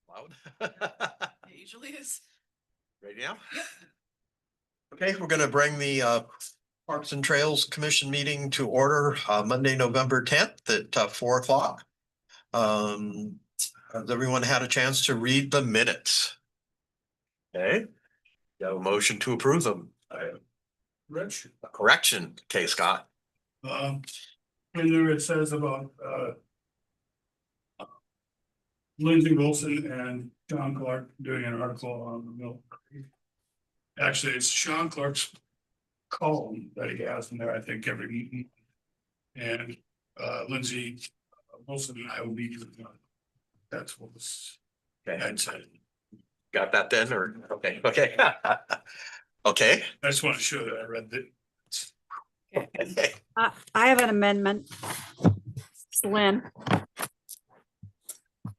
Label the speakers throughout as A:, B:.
A: Loud.
B: It usually is.
A: Ready now? Okay, we're gonna bring the Parks and Trails Commission meeting to order Monday, November 10th at 4 o'clock. Has everyone had a chance to read the minutes? Okay, you have a motion to approve them.
C: Rich,
A: A correction, okay, Scott.
C: in there it says about, Lindsay Wilson and John Clark doing an article on the Mill Creek. Actually, it's Sean Clark's column that he has in there, I think, every meeting. And, Lindsay Wilson and I will be doing that. That's what was,
A: Okay,
C: I'd said.
A: got that then, or, okay, okay. Okay.
C: I just want to show that I read that.
A: Okay.
D: I have an amendment. It's Lynn.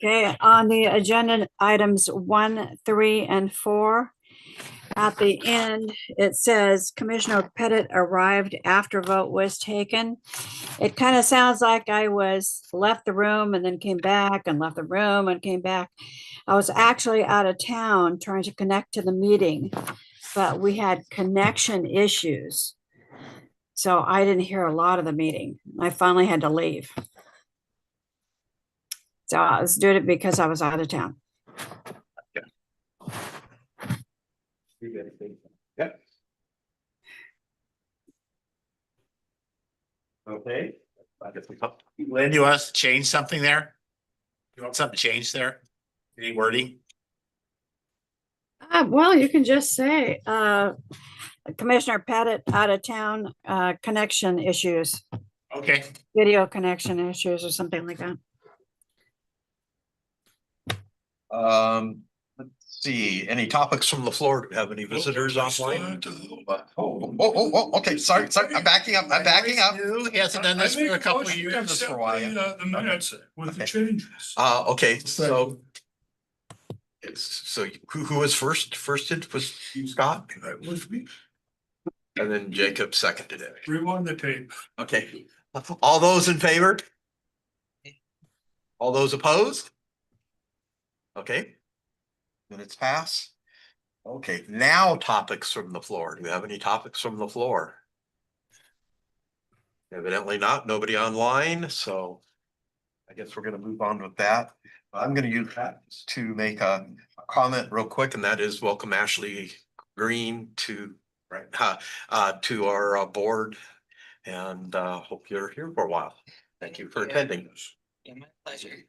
D: Okay, on the agenda items 1, 3, and 4. At the end, it says Commissioner Pettit arrived after vote was taken. It kind of sounds like I left the room and then came back and left the room and came back. I was actually out of town trying to connect to the meeting, but we had connection issues. So I didn't hear a lot of the meeting. I finally had to leave. So I was doing it because I was out of town.
A: Yep. Okay. I guess we come.
E: Lynn, you want us to change something there? You want something changed there? Any wording?
D: Well, you can just say, Commissioner Pettit out of town, connection issues,
E: Okay,
D: video connection issues or something like that.
A: Let's see, any topics from the floor? Do we have any visitors online? Okay, sorry, I'm backing up,
E: He hasn't done this for a couple of years.
A: this for a while.
C: The minutes with the
A: Okay.
C: changes.
A: Okay, so. Who was first? First it was Scott,
C: That was me.
A: and then Jacob seconded it.
C: Rewind the tape.
A: Okay, all those in favor? All those opposed? Okay. Minutes pass. Okay, now topics from the floor. Do you have any topics from the floor? Evidently not, nobody online, so I guess we're gonna move on with that. I'm gonna use that to make a comment real quick, and that is welcome Ashley Green to to our board, and hope you're here for a while. Thank you for attending.
B: Yeah, my pleasure.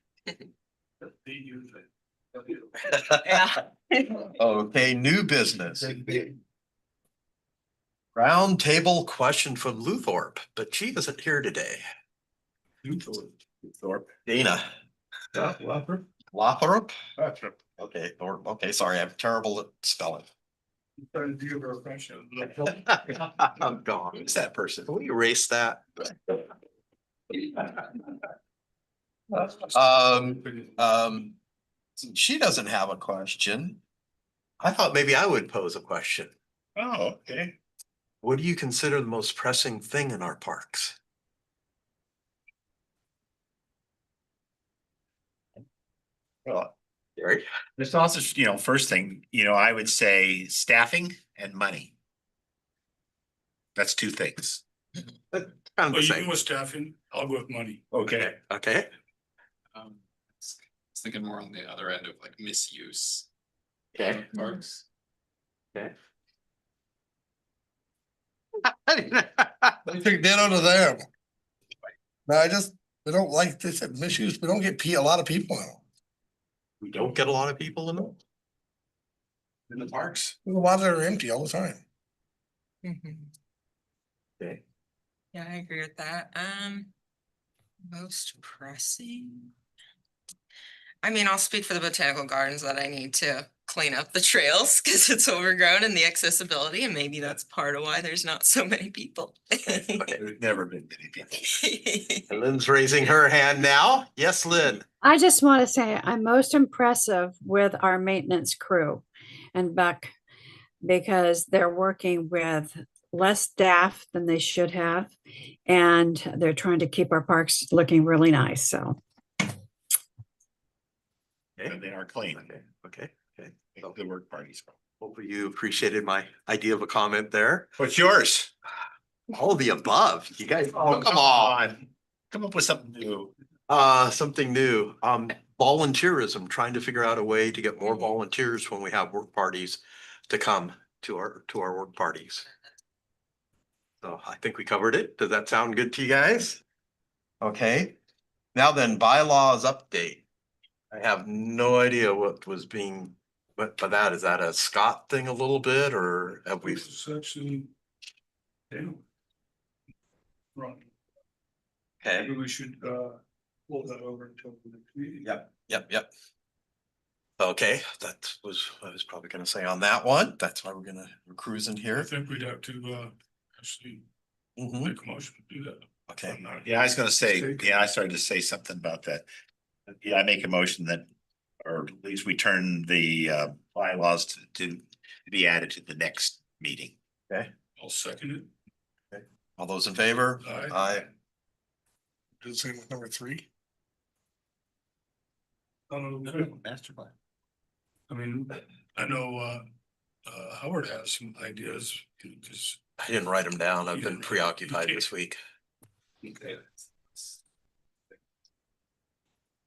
A: Okay, new business. Round table question from Luthorpe, but she isn't here today. Luthorpe. Dana. Lothrop? Okay, Thorpe. Okay, sorry, I'm terrible at spelling.
C: Trying to give her a question.
A: I'm gone. Who's that person? Can we erase that? She doesn't have a question. I thought maybe I would pose a question.
C: Oh, okay.
A: What do you consider the most pressing thing in our parks?
E: Well,
A: Gary?
E: there's also, first thing, I would say staffing and money. That's two things.
A: Kind of
C: But
A: the
C: you
A: same.
C: can with staffing, I'll go with money.
E: Okay.
A: Okay.
F: I was thinking more on the other end of like misuse.
A: Okay.
F: of Parks.
A: Okay.
G: I think ditto to them. No, we don't like this misuse, we don't get a lot of people in them.
A: We don't get a lot of people in them.
C: In the parks.
G: There's a lot that are empty all the time.
A: Okay.
B: Yeah, I agree with that. Most pressing. I mean, I'll speak for the botanical gardens that I need to clean up the trails because it's overgrown and the accessibility, and maybe that's part of why there's not so many people.
E: There's never been many people.
A: And Lynn's raising her hand now. Yes, Lynn.
D: I just want to say I'm most impressive with our maintenance crew and Buck because they're working with less staff than they should have. And they're trying to keep our parks looking really nice, so.
E: And they are clean.
A: Okay.
E: The work parties.
A: Hopefully you appreciated my idea of a comment there.
E: What's yours?
A: All of the above. You guys,
E: Oh, come on. Come up with something new.
A: something new. Volunteerism, trying to figure out a way to get more volunteers when we have work parties to come to our work parties. So I think we covered it. Does that sound good to you guys? Okay, now then, bylaws update. I have no idea what was being, but by that, is that a Scott thing a little bit, or have we?
C: Section. Yeah. Right,
A: Okay.
C: maybe we should hold that over until the next meeting.
A: Yep. Okay, that was, I was probably gonna say on that one. That's why we're cruising
C: I
A: here.
C: think we'd have to actually
A: Mhm.
C: make a motion to do that.
A: Okay,
E: Yeah, I was gonna say, I started to say something about that. Yeah, I make a motion that, or at least we turn the bylaws to be added to the next meeting.
C: I'll second it.
A: all those in favor?
C: Aye.
G: Does it say with number 3?
E: Master plan.
C: I mean, I know Howard has some ideas, because
A: I didn't write them down. I've been preoccupied this week.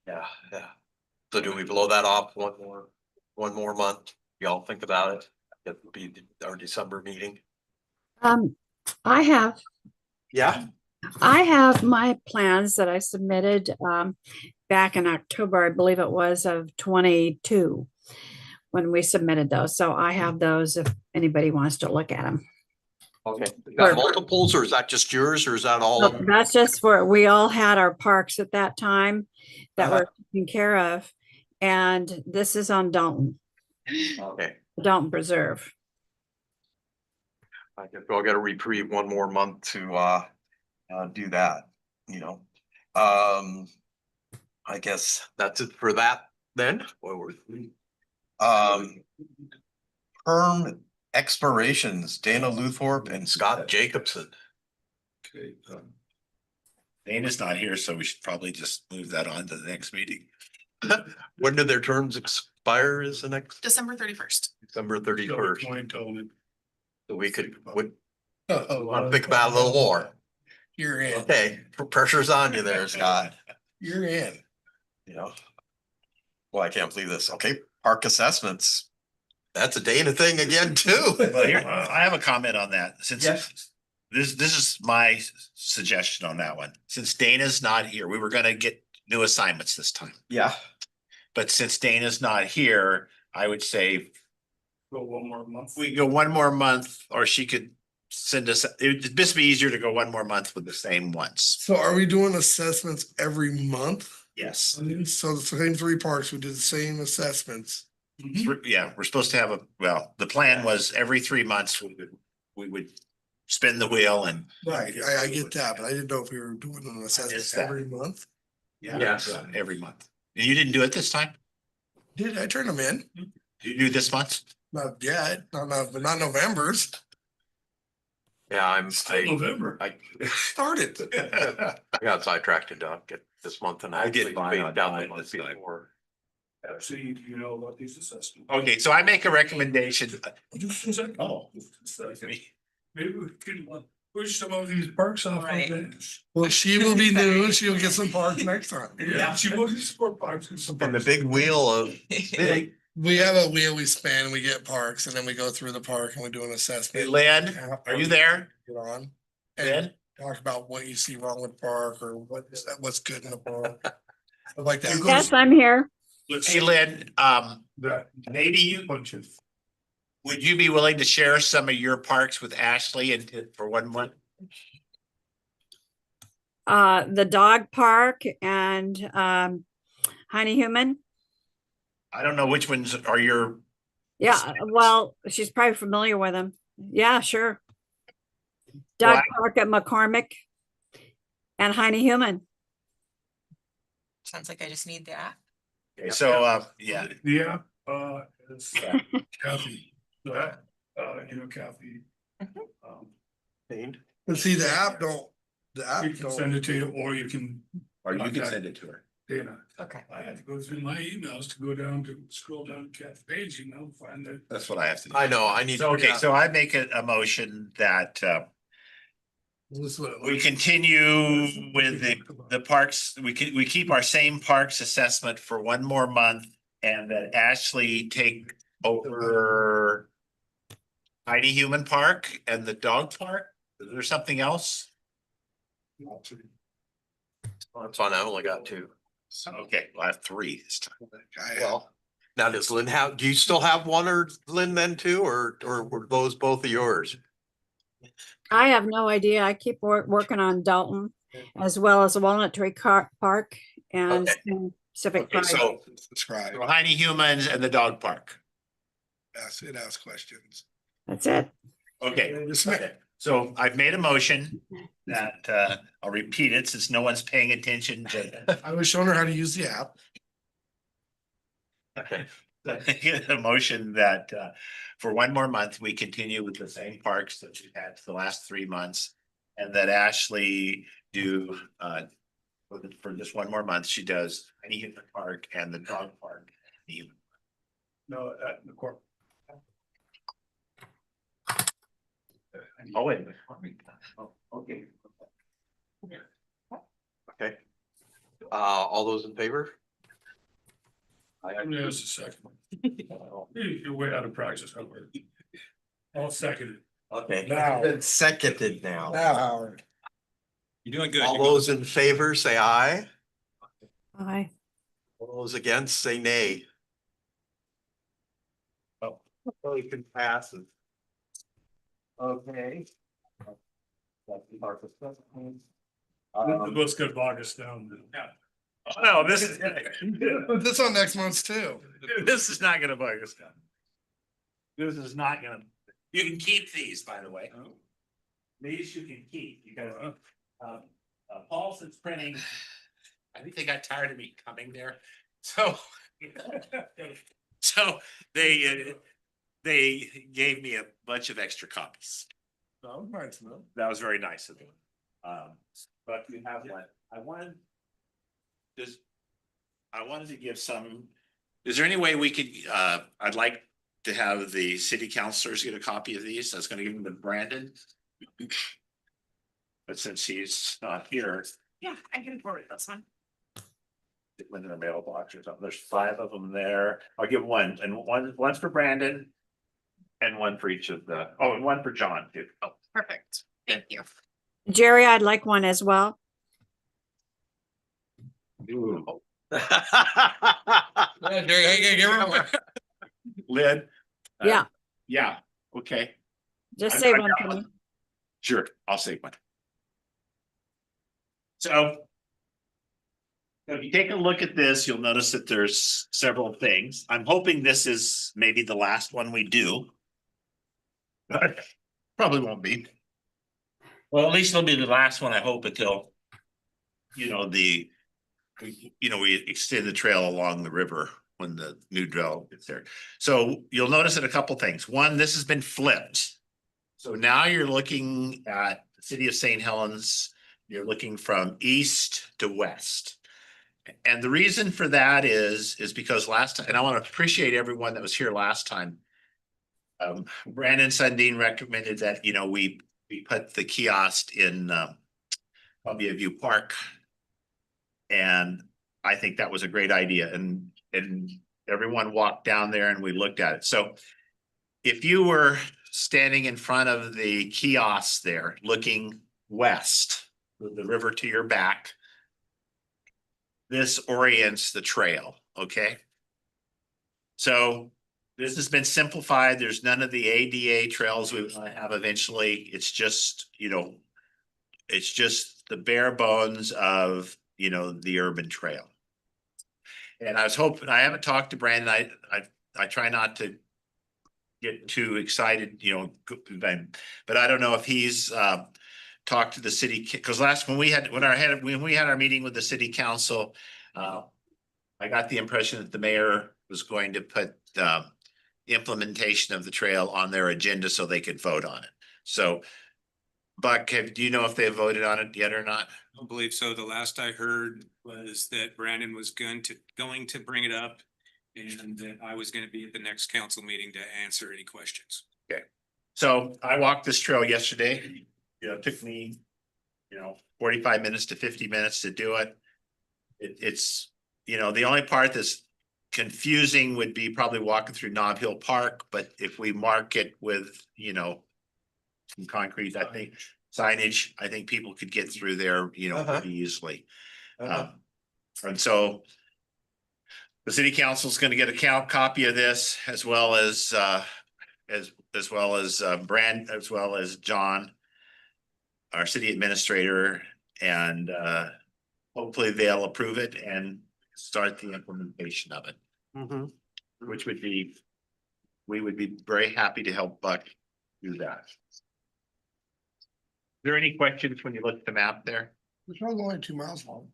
A: Yeah. So do we blow that off one more month? Y'all think about it? It would be our December meeting.
D: I
A: Yeah.
D: have my plans that I submitted back in October, I believe it was, of 22 when we submitted those. So I have those if anybody wants to look at them.
A: Okay. Got multiples, or is that just yours, or is that all of them?
D: That's just where we all had our parks at that time that were taken care of. And this is on Dalton,
A: Okay.
D: Dalton Preserve.
A: I guess we'll get a reprieve one more month to do that, you know. I guess that's it for that then. Term expirations, Dana Luthorpe and Scott Jacobson.
C: okay,
E: Dana's not here, so we should probably just move that on to the next meeting.
A: When do their terms expire is the next
H: December 31st.
A: December 31st?
C: point on it.
A: So we would
G: Oh,
A: want to think about it a little more.
G: you're in,
A: Okay, pressure's on you there, Scott,
G: you're in.
A: you know. Well, I can't believe this. Okay, park assessments. That's a Dana thing again too.
E: Well, here, I have a comment on that, since
A: Yes.
E: this is my suggestion on that one. Since Dana's not here, we were gonna get new assignments this time.
A: Yeah.
E: But since Dana's not here, I would say
C: Go one more month.
E: we go one more month, or she could send us, it'd just be easier to go one more month with the same ones.
G: So are we doing assessments every month?
E: Yes.
G: So the same 3 parks, we did the same assessments.
E: Yeah, we're supposed to have well, the plan was every 3 months, we would spin the wheel and.
G: Right, I get that, but I didn't know if we were doing an assessment
E: that.
G: every month.
A: Yes.
E: Every month. And you didn't do it this time?
G: Did I turn them in?
E: Did you do this month?
G: Not yet, not November's.
A: Yeah, I
C: November.
G: Started.
A: got sidetracked and get this month and
E: I did
A: actually
E: mine on
A: paid down the
E: time
A: month
E: this time.
A: before.
C: Actually, you know about these assessments.
E: Okay, so I make a recommendation.
C: Just a second.
E: Oh.
C: Maybe we can push some of these parks off.
B: Right.
G: Well, she will be new, she'll get some parks next time.
C: Yeah, she will support parks and some.
A: And the big wheel of,
G: We have a wheel we spin, we get parks, and then we go through the park and we do an
E: Hey,
G: assessment.
E: Lynn, are you there?
G: Get on. And
E: Lynn?
G: talk about what you see wrong with the park or what's good in the park. Stuff like that.
D: Yes, I'm here.
E: Hey, Lynn,
C: That.
E: maybe you,
C: Bunch of.
E: would you be willing to share some of your parks with Ashley and for 1 month?
D: The dog park and Heine Human.
E: I don't know which ones are your,
D: Yeah, well, she's probably familiar with them. Yeah, sure. Dog
E: Why?
D: park at McCormick and Heine Human.
B: Sounds like I just need that.
E: so, yeah.
C: Yeah, it's Kathy, you know Kathy.
B: Mhm.
G: But see, the app don't, the app
C: You can
G: don't.
C: send it to you, or you can,
E: Or you can send it to her.
C: Dana.
B: Okay.
C: I had to go through my emails to go down to scroll down Kath's page, find it.
E: That's what I have to do.
A: I know, I need.
E: So, okay, so I make a motion that
G: This is what it
E: we
G: looks-
E: continue with the parks, we keep our same parks assessment for one more month. And that Ashley take over Heidi Human Park and the dog park. Is there something else?
A: That's fine, I only got two.
E: Okay, well, I have three this time.
A: Well, now does Lynn have, do you still have one or Lynn then too, or were those both of yours?
D: I have no idea. I keep working on Dalton as well as Walnut Tree Park and Civic
E: Okay,
D: Pride.
E: so
G: Subscribe,
E: Heidi Humans and the dog park.
G: it asks questions.
D: That's it.
E: Okay,
G: Just ma-
E: so I've made a motion that I'll repeat it since no one's paying attention to.
G: I was showing her how to use the app.
A: Okay.
E: A motion that for one more month, we continue with the same parks that we've had for the last 3 months. And that Ashley do for just one more month, she does Heidi Human Park and the dog park.
C: No, the corp.
E: Oh, wait. a minute. Oh, okay.
A: Okay. All those in favor?
C: There's a second. You're way out of practice. I'll second it.
A: Okay.
G: Now.
A: It's seconded now.
G: Now, Howard.
F: You're doing good.
A: All those in favor, say aye.
D: Bye.
A: All those against, say nay. Oh, you can pass it. Okay.
C: Let's get August down. Yeah.
E: Oh, no, this is.
G: Put this on next month's too.
E: This is not gonna bug us down. This is not gonna, you can keep these, by the way. These you can keep because Paulson's printing. I think they got tired of me coming there, so. So they gave me a bunch of extra copies.
G: No, mine's not.
E: That was very nice of them. But you have one, I wanted to give some, is there any way we could, I'd like to have the city councilors get a copy of these. I was gonna give them to Brandon. But since he's not here,
B: Yeah, I can forward this one.
E: in their mailbox or something, there's 5 of them there. I'll give one, and one's for Brandon. And one for each of the, oh, and one for John too.
B: Oh, perfect. Thank you.
D: Jerry, I'd like one as well.
E: Lynn?
D: Yeah.
E: Yeah, okay.
D: Just
E: I-
D: say
E: I
D: one
E: got
D: for me.
E: Sure, I'll say one. So. If you take a look at this, you'll notice that there's several things. I'm hoping this is maybe the last one we do. But probably won't be. Well, at least it'll be the last one, I hope, until. You know, we extend the trail along the river when the new drill gets there. So you'll notice that a couple things. One, this has been flipped. So now you're looking at the city of St. Helens, you're looking from east to west. And the reason for that is because last time, and I want to appreciate everyone that was here last time. Brandon Sundin recommended that, we put the kiosk in Columbia View Park. And I think that was a great idea, and everyone walked down there and we looked at it. So if you were standing in front of the kiosk there, looking west, with the river to your back, this orients the trail, okay? So this has been simplified. There's none of the ADA trails we want to have eventually. It's just, it's just the bare bones of, the urban trail. And I was hoping, I haven't talked to Brandon. I try not to get too excited, but I don't know if he's talked to the city, because when we had our meeting with the city council, I got the impression that the mayor was going to put implementation of the trail on their agenda so they could vote on it. So Buck, do you know if they voted on it yet or not?
H: I don't believe so. The last I heard was that Brandon was going to bring it up. And that I was gonna be at the next council meeting to answer any questions.
E: So I walked this trail yesterday. It took me, 45 minutes to 50 minutes to do it. It's, the only part that's confusing would be probably walking through Nob Hill Park, but if we mark it with, some concrete, I think signage, I think people could get through there, pretty easily. And so the city council is going to get a copy of this as well as as well as John, our city administrator, and hopefully they'll approve it and start the implementation of it, which would be, we would be very happy to help Buck do that. Is there any questions when you look at the map there?
G: It's only 2 miles long.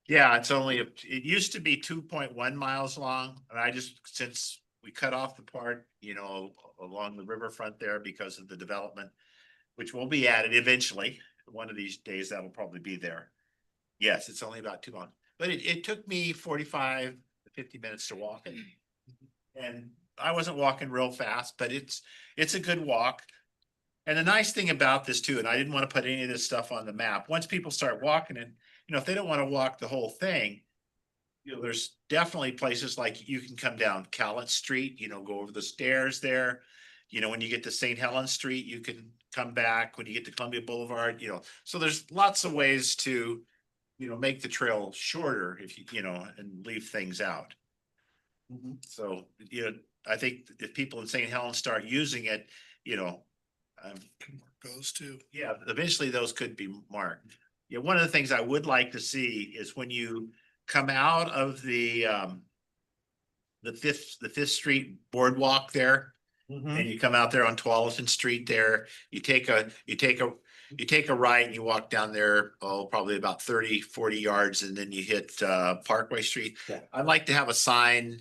E: Yeah, it used to be 2.1 miles long, and I just, since we cut off the part, along the riverfront there because of the development, which will be added eventually, one of these days that'll probably be there. Yes, it's only about 2 miles, but it took me 45 to 50 minutes to walk it. And I wasn't walking real fast, but it's a good walk. And the nice thing about this too, and I didn't want to put any of this stuff on the map, once people start walking it, if they don't want to walk the whole thing, there's definitely places like you can come down Cowlitz Street, go over the stairs there. When you get to St. Helens Street, you can come back. When you get to Columbia Boulevard, so there's lots of ways to, make the trail shorter if you, and leave things out. So, I think if people in St. Helens start using it,
G: Goes to.
E: yeah, eventually those could be marked. Yeah, one of the things I would like to see is when you come out of the Fifth Street boardwalk there, and you come out there on Tualatin Street there, you take a right and you walk down there, probably about 30-40 yards, and then you hit Parkway Street.
A: Yeah.
E: I'd like to have a sign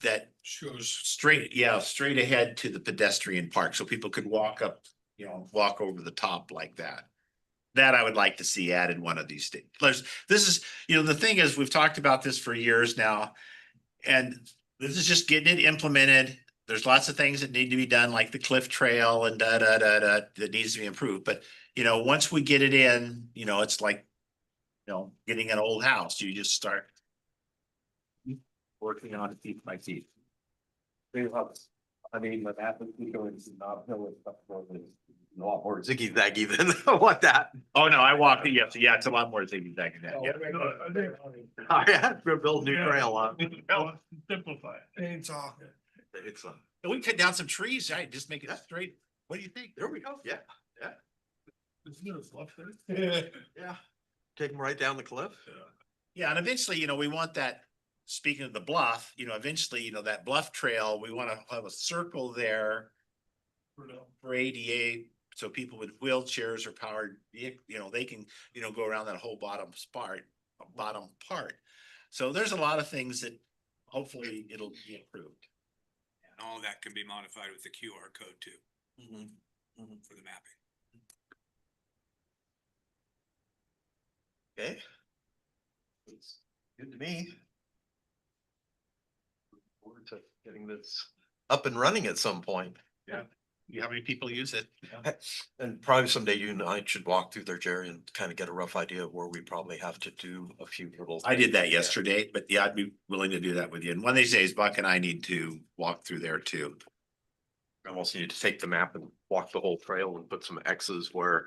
E: that
C: Shows.
E: straight ahead to the pedestrian park, so people could walk up, walk over the top like that. That I would like to see added one of these days. This is, the thing is, we've talked about this for years now, and this is just getting it implemented. There's lots of things that need to be done, like the Cliff Trail and that needs to be improved. But, once we get it in, it's like, getting an old house. You just start working on it piece by piece.
A: I mean, what happens, we go into Nob Hill and stuff, a lot more ziggy zaggy than what that.
E: Oh, no, I walked it. Yes. Yeah, it's a lot more zigzag than that. Yeah.
A: I had to build new trail on.
C: Simplify.
G: It's all.
A: It's
E: We cut down some trees, right? Just make it straight. What do you think?
A: there we go. Yeah,
C: Yeah.
A: yeah. Take them right down the cliff.
E: Yeah, and eventually, we want that, speaking of the bluff, eventually, that bluff trail, we want to have a circle there for ADA, so people with wheelchairs or powered, they can, go around that whole bottom part. So there's a lot of things that hopefully it'll be improved.
H: And all that can be modified with the QR code too, for the mapping.
A: Okay. It's good to me. Look forward to getting this up and running at some point.
E: How many people use it?
A: And probably someday you and I should walk through there, Jerry, and kind of get a rough idea of where we probably have to do a few little.
E: I did that
A: things.
E: yesterday, but yeah, I'd be willing to do that with you. And one of these days, Buck and I need to walk through there too.
A: I almost need to take the map and walk the whole trail and put some X's where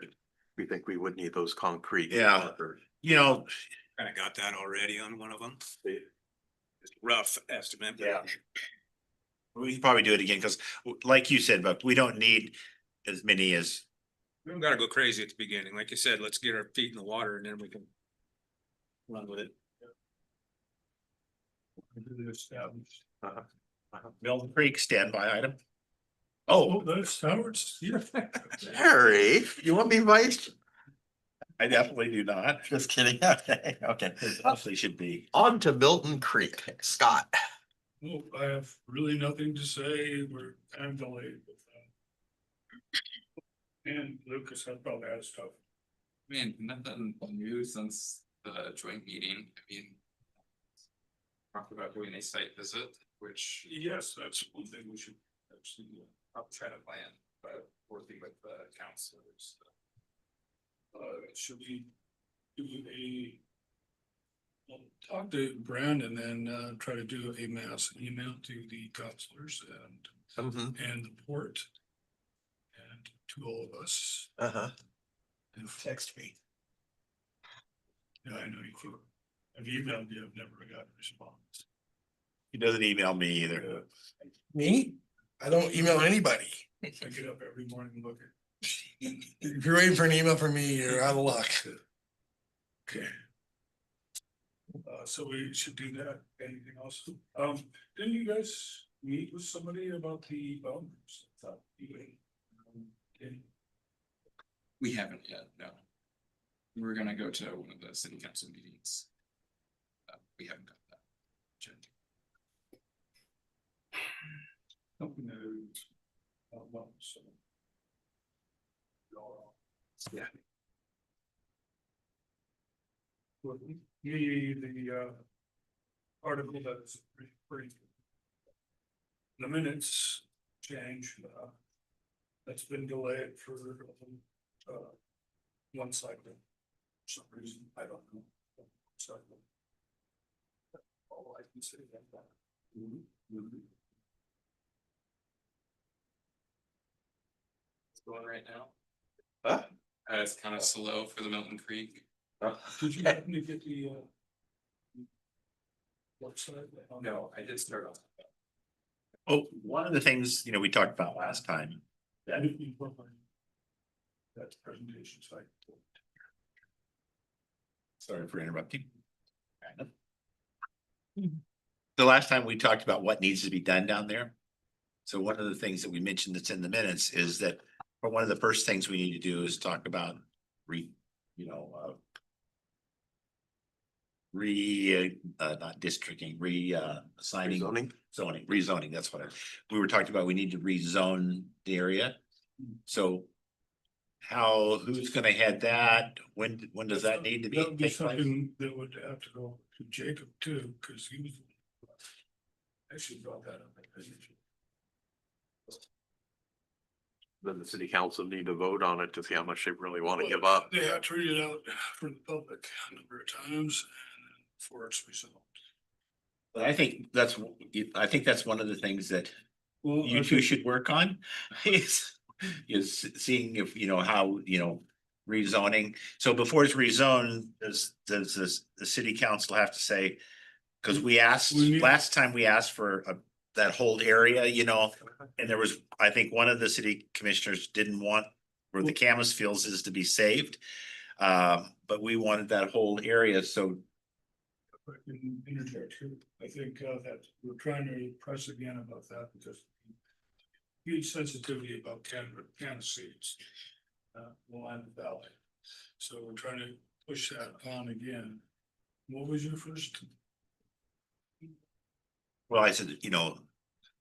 A: we think we would need those concrete.
E: Yeah.
A: markers.
H: Kind of got that already on one of them. Just rough estimate. but-
E: Yeah. We can probably do it again, because like you said, Buck, we don't need as many as,
H: We don't gotta go crazy at the beginning. Like you said, let's get our feet in the water and then we can run with it.
E: Milton Creek standby item.
C: Oh,
E: Oh,
C: that's Howard's. Yeah.
A: Harry, you want me vice?
E: I definitely do not.
A: Just kidding. Okay, okay.
E: Definitely should be.
A: On to Milton Creek, Scott.
C: Well, I have really nothing to say. We're kind of delayed with And Lucas, I probably had stuff.
F: I mean, nothing new since the joint meeting, I mean. Talked about doing a site visit, which
C: Yes, that's one thing we should absolutely do.
F: I'll try to plan, but working with the counselors.
C: Should we do I'll talk to Brandon and try to do a mass email to the counselors
A: Mhm.
C: and the port. And to all of us.
A: Uh-huh.
G: Text me.
C: Yeah, I know you can. I've emailed you, I've never got a response.
E: He doesn't email me either.
G: Me? I don't email anybody.
C: I get up every morning and look at.
G: If you're waiting for an email from me, you're out of luck.
C: Okay. So we should do that. Anything else? Didn't you guys meet with somebody about the boundaries? Okay.
F: We haven't yet, no. We're gonna go to one of the city council meetings. We haven't got that. agenda.
C: Something that is, well, so.
F: Yeah.
C: Well, the article that's pretty. The minutes change, that's been delayed for, one cycle. For some reason, I don't know. Cycle. All I can say about that.
F: It's going right now.
A: Huh?
F: It's kind of slow for the Milton Creek.
C: Did you happen to get the website?
F: No, I did start on.
E: Oh, one of the things, we talked about last time, that
C: That's presentation site.
E: sorry for interrupting. The last time we talked about what needs to be done down there. So one of the things that we mentioned that's in the minutes is that, or one of the first things we need to do is talk about not districting, assigning. Rezoning, that's what we were talking about. We need to rezone the area. So who's gonna head that? When does that need to be?
C: That would be
E: take place?
C: something that would have to go to Jacob too, because he was. Actually brought that up.
A: Then the city council need to vote on it to see how much they really want to give up.
C: They have to read it out for the public a number of times and for its result.
E: But I think that's one of the things that
C: Well,
E: you two should work on is seeing if, how, rezoning. So before it's rezoned, does the city council have to say? Cause last time we asked for that whole area, and there was, I think one of the city commissioners didn't want where the Camus Fields is to be saved. But we wanted that whole area, so.
C: I can interject here. I think that we're trying to press again about that because. Huge sensitivity about cannabis seeds. Willamette Valley. So we're trying to push that on again. What was your first?
E: Well, I said,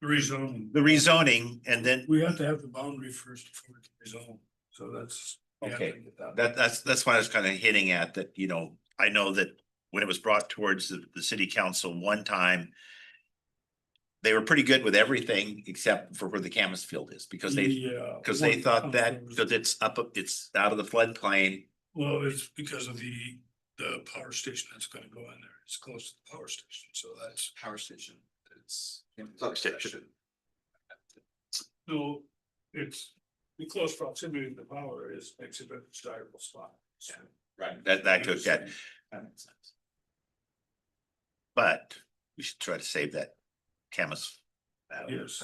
C: Rezoning.
E: the rezoning, and then
C: We have to have the boundary first before we can rezone. So that's. we have to
E: Okay,
C: get that.
E: that's what I was kind of hitting at, that, I know that when it was brought towards the city council one time. They were pretty good with everything except for where the Camus Field is, because they thought that, because it's out of the floodplain.
C: Well, it's because of the power station that's gonna go in there. It's close to the power station, so that's.
F: Power station. It's.
A: Substation.
C: No, it's the close proximity to the power makes it a desirable spot. So,
E: Right. That took that,
C: that makes sense.
E: but we should try to save that Camus.
C: Yes.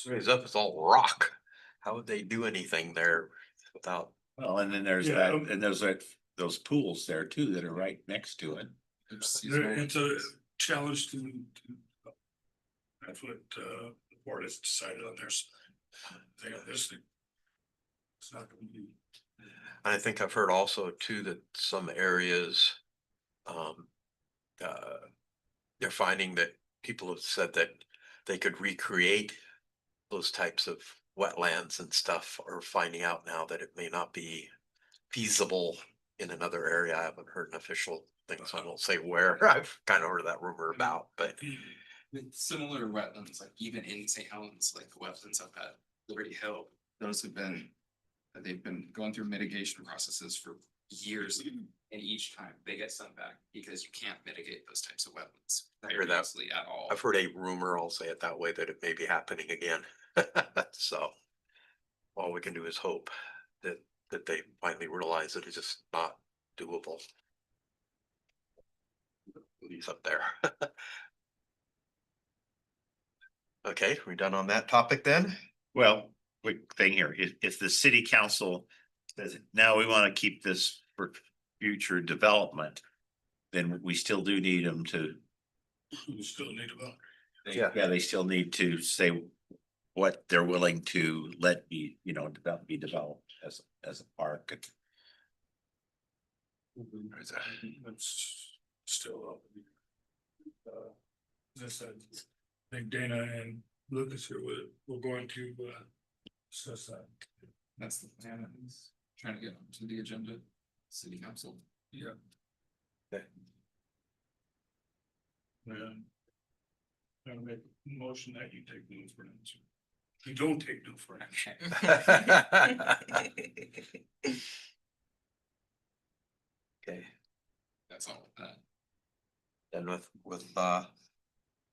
A: It's up, it's all rock. How would they do anything there without?
E: Well, and then there's
C: Yeah,
E: that, and there's those pools there too that are right next to it.
F: It's
C: It's a challenge to. That's what the board has decided on their side. They got this thing. It's not gonna be.
A: I think I've heard also too that some areas. They're finding that people have said that they could recreate those types of wetlands and stuff are finding out now that it may not be feasible in another area. I haven't heard an official thing, so I won't say where. I've kind of heard that rumor about, but
F: With similar wetlands, like even in St. Helens, like the wetlands up at Liberty Hill, those have been. They've been going through mitigation processes for years, and each time they get some back because you can't mitigate those types of wetlands.
A: I hear that.
F: seriously at all.
A: I've heard a rumor, I'll say it that way, that it may be happening again. So all we can do is hope that they finally realize that it's just not doable. At least up there. Okay, we done on that topic then?
E: Well, quick thing here, if the city council says, now we want to keep this for future development, then we still do need them to,
C: We still need about.
E: yeah, they still need to say what they're willing to let be, be developed as a park.
C: That's still up. As I said, I think Dana and Lucas here, we're going to, assess that.
F: That's the plan. Is trying to get onto the agenda, city council.
C: Yeah.
A: Okay.
C: And I'll make a motion that you take no for an answer. You don't take no for an answer.
A: Okay,
F: That's all of that.
A: then with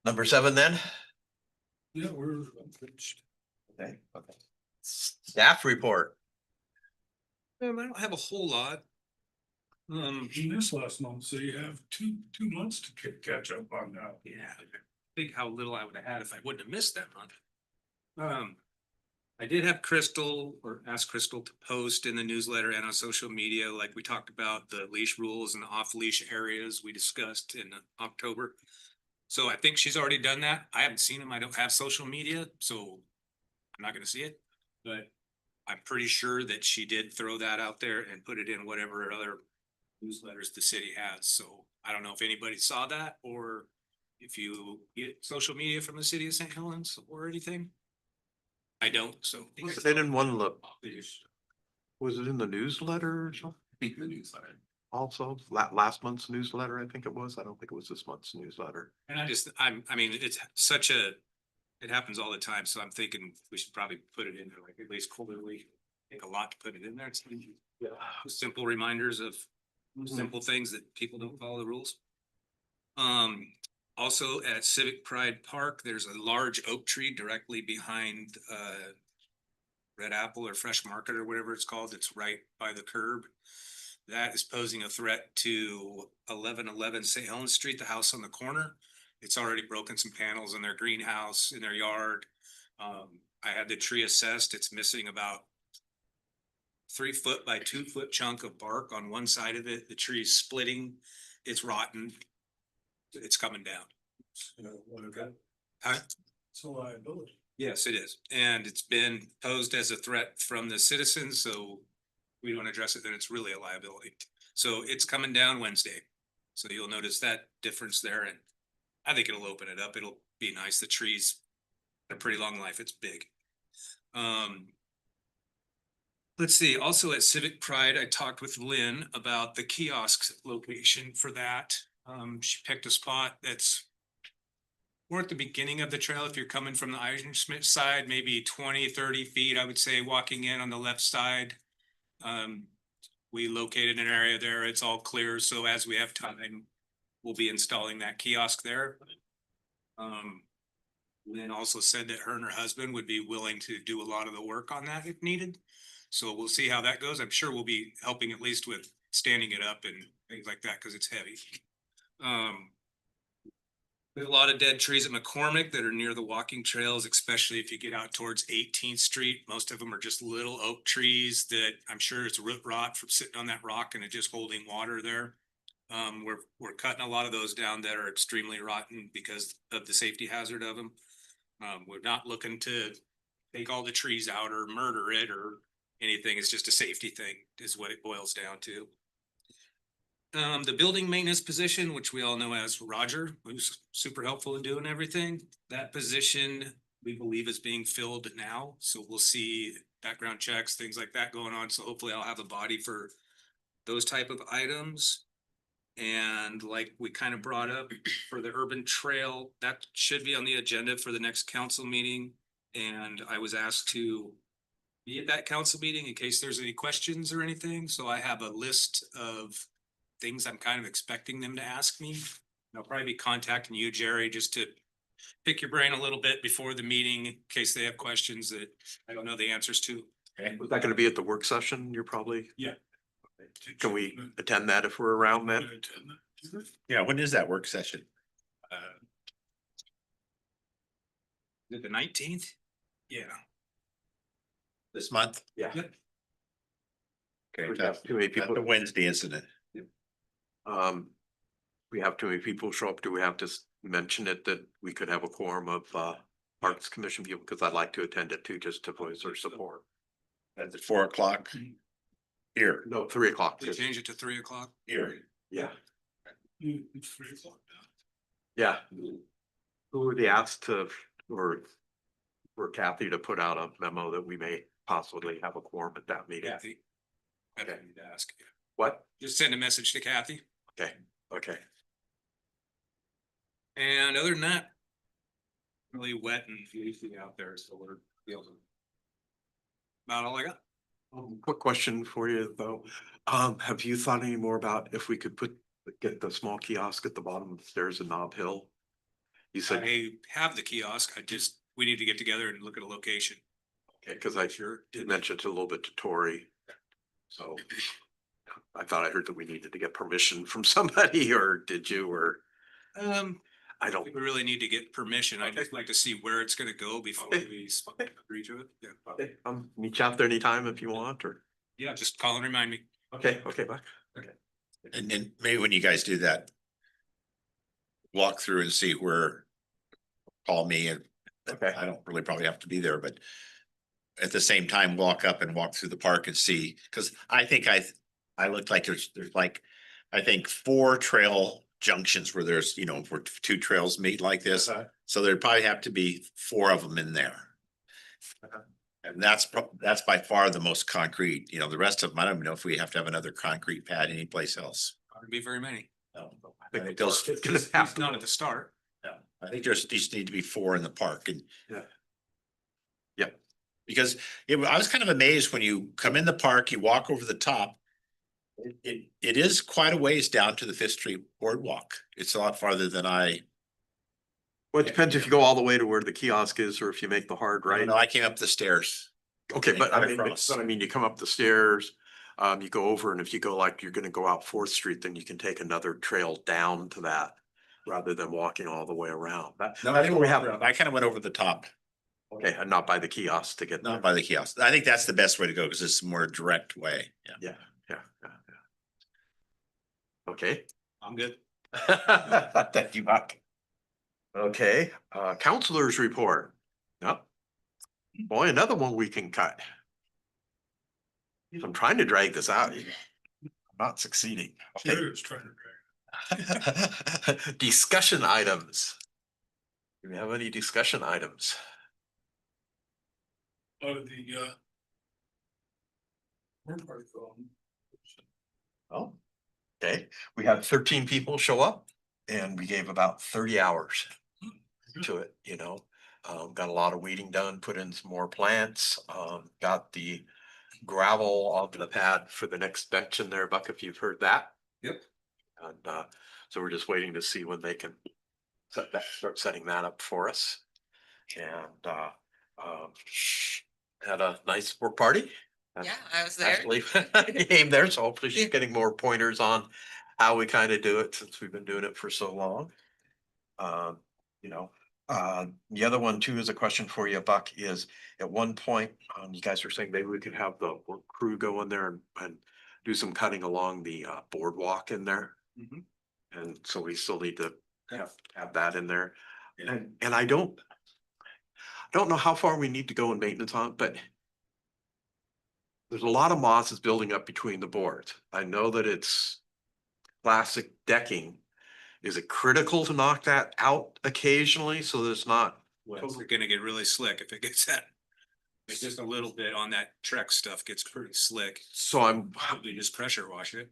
A: number 7 then?
C: Yeah, we're finished.
A: Okay. Staff report.
H: I don't have a whole lot.
C: You missed last month, so you have two months to catch up on that.
H: Yeah, think how little I would have had if I wouldn't have missed that month. I did have Crystal or ask Crystal to post in the newsletter and on social media, like we talked about the leash rules and the off leash areas we discussed in October. So I think she's already done that. I haven't seen them. I don't have social media, so I'm not gonna see it. But I'm pretty sure that she did throw that out there and put it in whatever other newsletters the city has. So I don't know if anybody saw that or if you get social media from the city of St. Helens or anything. I don't, so.
A: Was it in one look? Was it in the newsletter or something?
F: Speak the newsletter.
A: Also, last month's newsletter, I think it was. I don't think it was this month's newsletter.
H: And I mean, it's it happens all the time, so I'm thinking we should probably put it in there, like at least quarterly. Take a lot to put it in there. It's simple reminders of simple things that people don't follow the rules. Also at Civic Pride Park, there's a large oak tree directly behind Red Apple or Fresh Market or whatever it's called. It's right by the curb. That is posing a threat to 1111 St. Helens Street, the house on the corner. It's already broken some panels in their greenhouse, in their yard. I had the tree assessed. It's missing about 3 foot by 2 foot chunk of bark on one side of it. The tree is splitting. It's rotten. It's coming down. Huh?
C: It's a liability.
H: Yes, it is. And it's been posed as a threat from the citizens, so we don't address it, then it's really a liability. So it's coming down Wednesday. So you'll notice that difference there, and I think it'll open it up. It'll be nice. The trees have a pretty long life. It's big. Let's see, also at Civic Pride, I talked with Lynn about the kiosk location for that. She picked a spot that's more at the beginning of the trail. If you're coming from the Eisenschmidt side, maybe 20-30 feet, I would say, walking in on the left side. We located an area there. It's all clear. So as we have time, we'll be installing that kiosk there. Lynn also said that her and her husband would be willing to do a lot of the work on that if needed. So we'll see how that goes. I'm sure we'll be helping at least with standing it up and things like that because it's heavy. There's a lot of dead trees at McCormick that are near the walking trails, especially if you get out towards 18th Street. Most of them are just little oak trees that I'm sure it's root rot from sitting on that rock and it just holding water there. We're cutting a lot of those down that are extremely rotten because of the safety hazard of them. We're not looking to take all the trees out or murder it or anything. It's just a safety thing is what it boils down to. The building maintenance position, which we all know as Roger, who's super helpful in doing everything. That position we believe is being filled now. So we'll see background checks, things like that going on. So hopefully I'll have a body for those type of items. And like we kind of brought up for the urban trail, that should be on the agenda for the next council meeting. And I was asked to be at that council meeting in case there's any questions or anything. So I have a list of things I'm kind of expecting them to ask me. And I'll probably be contacting you, Jerry, just to pick your brain a little bit before the meeting in case they have questions that I don't know the answers to.
A: Was that gonna be at the work session? You're probably,
H: Yeah.
A: can we attend that if we're around then?
E: Yeah, when is that work session?
H: Is it the 19th? Yeah.
E: This month?
A: Yeah.
H: Yep.
E: Okay,
A: We
E: that's
A: have too many
E: that's
A: people.
E: the Wednesday, isn't it?
A: We have too many people show up. Do we have to mention it that we could have a quorum of Parks Commission people? Because I'd like to attend it too, just to voice our support.
E: At the 4 o'clock? Here,
A: No, 3 o'clock.
H: We change it to 3 o'clock.
E: here.
A: Yeah,
C: It's 3 o'clock now.
A: yeah. Who would they ask to, or for Kathy to put out a memo that we may possibly have a quorum at that meeting?
H: Kathy. I don't need to ask.
A: What?
H: Just send a message to Kathy.
A: Okay, okay.
H: And other than that, really wet and leafy out there, so we're dealing. About all I got.
A: Quick question for you though. Have you thought any more about if we could get the small kiosk at the bottom of the stairs in Nob Hill? You said,
H: I have the kiosk. we need to get together and look at a location.
A: okay, because I sure did mention it a little bit to Tori. So I thought I heard that we needed to get permission from somebody, or did you, or I
H: I
A: don't.
H: think we really need to get permission. I'd just like to see where it's gonna go before
A: Okay.
H: we agree to it. Yeah.
A: Okay, meet you out there anytime if you want, or,
H: Yeah, just call and remind me.
A: okay, bye.
E: And then maybe when you guys do that. Walk through and see where. Call me and
A: Okay.
E: I don't really probably have to be there, but. At the same time, walk up and walk through the park and see, cause I think I looked like there's like. I think 4 trail junctions where there's, where 2 trails meet like this. So there'd probably have to be 4 of them in there. And that's by far the most concrete, the rest of them, I don't even know if we have to have another concrete pad anyplace else.
H: Not gonna be very many.
E: I think those,
A: It's gonna have
H: Not at the start.
E: I think there's just need to be 4 in the park and.
A: Yeah. Yep.
E: Because I was kind of amazed when you come in the park, you walk over the top. It is quite a ways down to the Fifth Street Boardwalk. It's a lot farther than I
A: Well, it depends if you go all the way to where the kiosk is, or if you make the hard right.
E: know. I came up the stairs.
A: Okay, but I
E: Right
A: mean,
E: across.
A: you come up the stairs, you go over, and if you go like you're gonna go out Fourth Street, then you can take another trail down to that. Rather than walking all the way around.
E: No, I think we have, I kind of went over the top,
A: Okay, and not by the kiosk to get there.
E: not by the kiosk. I think that's the best way to go because it's a more direct way. Yeah.
A: Yeah. Okay.
H: I'm good.
A: Thank you, Buck. Okay, counselors report. Yep. Boy, another one we can cut. I'm trying to drag this out. I'm not succeeding. Okay.
C: Jerry's trying to drag.
A: Discussion items. Do we have any discussion items?
C: Out of the work party going.
A: Oh, okay. We had 13 people show up and we gave about 30 hours to it, got a lot of weeding done, put in some more plants, got the gravel off the pad for the next bench in there, Buck, if you've heard that.
H: Yep.
A: And so we're just waiting to see when they can start setting that up for us. And had a nice work party.
B: Yeah, I was there.
A: Actually, came there, so hopefully she's getting more pointers on how we kind of do it since we've been doing it for so long. The other one too is a question for you, Buck, is at one point, you guys were saying maybe we could have the work crew go in there and do some cutting along the boardwalk in there.
H: Mhm.
A: And so we still need to have that in there.
E: Yeah.
A: And I don't know how far we need to go in maintenance on it, but there's a lot of moss is building up between the boards. I know that it's plastic decking. Is it critical to knock that out occasionally so that it's not
H: It's gonna get really slick if it gets that. It's just a little bit on that Trex stuff gets pretty slick.
A: So I'm,
H: Probably just pressure wash it.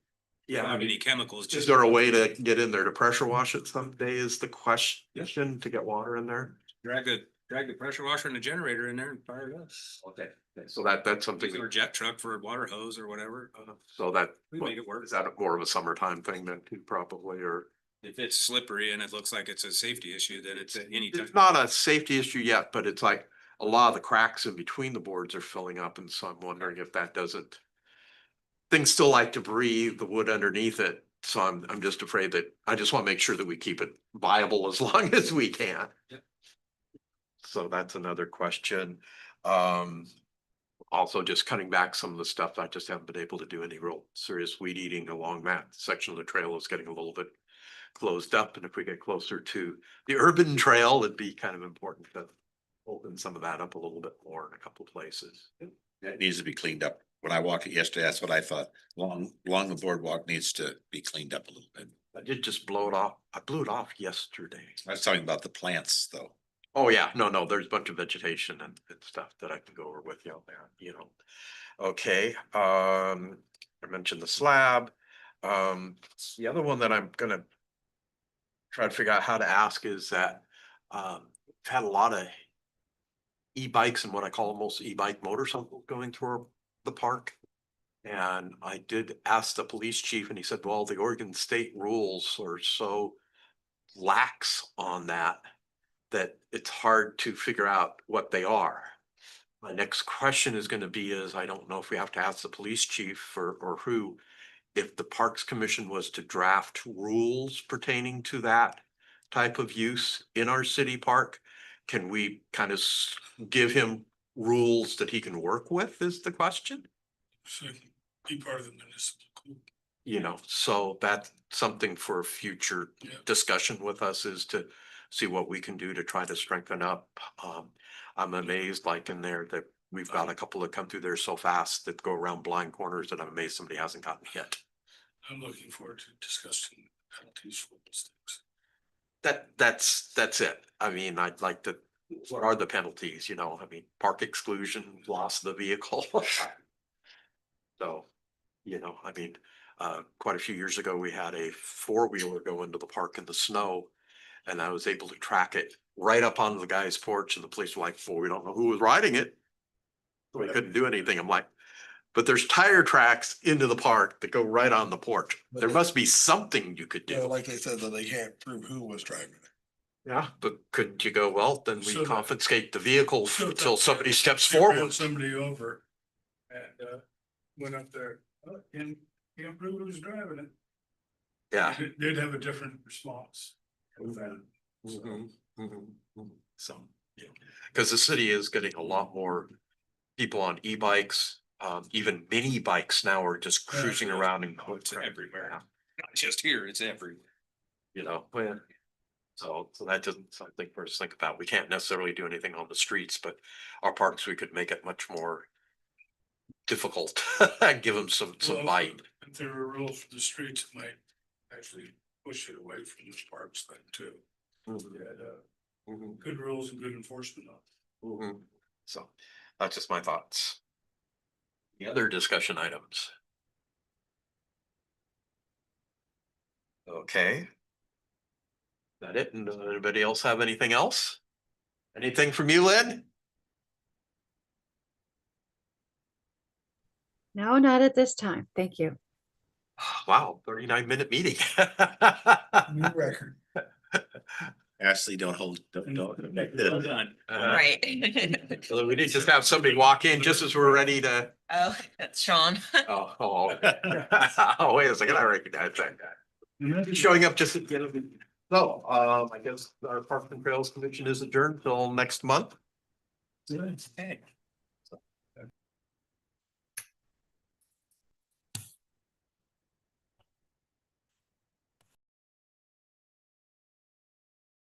A: yeah, I
H: Without
A: mean,
H: any chemicals,
A: is
H: just.
A: there a way to get in there to pressure wash it someday is the question to get water in there?
H: Drag the pressure washer and the generator in there and fire it up.
A: Okay. So that's something,
H: Use our jet truck for a water hose or whatever.
A: so that,
H: We make it work.
A: is that more of a summertime thing then too, probably, or?
H: If it's slippery and it looks like it's a safety issue, then it's any time.
A: It's not a safety issue yet, but it's like a lot of the cracks in between the boards are filling up, and so I'm wondering if that doesn't. Things still like to breathe, the wood underneath it, so I'm just afraid that, I just want to make sure that we keep it viable as long as we can.
H: Yep.
A: So that's another question. Also just cutting back some of the stuff, I just haven't been able to do any real serious weed eating along that section of the trail is getting a little bit closed up, and if we get closer to the urban trail, it'd be kind of important to open some of that up a little bit more in a couple of places.
I: It needs to be cleaned up. When I walked it yesterday, that's what I thought. Along the boardwalk needs to be cleaned up a little bit.
A: I did just blow it off. I blew it off yesterday.
I: I was talking about the plants though.
A: Oh, yeah, no, there's a bunch of vegetation and stuff that I can go over with you on there, you know. Okay, I mentioned the slab. The other one that I'm gonna try to figure out how to ask is that, we've had a lot of e-bikes and what I call almost e-bike motorcycles going through the park. And I did ask the police chief and he said, well, the Oregon state rules are so lax on that it's hard to figure out what they are. My next question is going to be I don't know if we have to ask the police chief or who, if the Parks Commission was to draft rules pertaining to that type of use in our city park, can we kind of give him rules that he can work with is the question?
C: So it can be part of the municipal code.
A: You know, so that's something for a future
C: Yeah.
A: discussion with us is to see what we can do to try to strengthen up. I'm amazed like in there that we've got a couple that come through there so fast that go around blind corners that I'm amazed somebody hasn't gotten hit.
C: I'm looking forward to discussing penalties for those
A: That's it. I mean, I'd like to, what are the penalties, you know, I mean, park exclusion, loss of the vehicle. So, you know, I mean, quite a few years ago, we had a four-wheeler go into the park in the snow. And I was able to track it right up onto the guy's porch, and the police were like, well, we don't know who was riding it. So we couldn't do anything. I'm like, but there's tire tracks into the park that go right on the porch. There must be something you could
G: Yeah,
A: do.
G: like they said, that they can't prove who was driving it.
A: Yeah, but couldn't you go, well, then we
C: So that-
A: confiscate the vehicle
C: So
A: until
C: that-
A: somebody steps
C: They ran
A: forward.
C: somebody over and went up there, and can't prove who's driving it.
A: Yeah.
C: They'd have a different response.
A: So, yeah, because the city is getting a lot more people on e-bikes, even mini bikes now are just cruising around and
H: It's everywhere. Not just here, it's everywhere.
A: you know, so that doesn't something for us to think about. We can't necessarily do anything on the streets, but our parks, we could make it much more difficult, give them some
C: Well,
A: bite.
C: If there were rules for the streets, it might actually push it away from the parks then too. Yeah, good rules and good enforcement on it.
A: So that's just my thoughts. The other discussion items. Okay. That it? And does anybody else have anything else? Anything from you, Lynn?
D: No, not at this time. Thank you.
A: Wow, 39-minute meeting.
G: New record.
E: Ashley, don't hold, don't make
H: Well
E: this.
H: done.
B: Right.
A: So we did just have somebody walk in just as we're ready to,
B: Oh, that's Sean.
A: oh, wait a second, I recognize that guy. Showing up just at the end of the. So, I guess our Parks and Trails Commission is adjourned till next month.
C: Yeah.
A: Okay.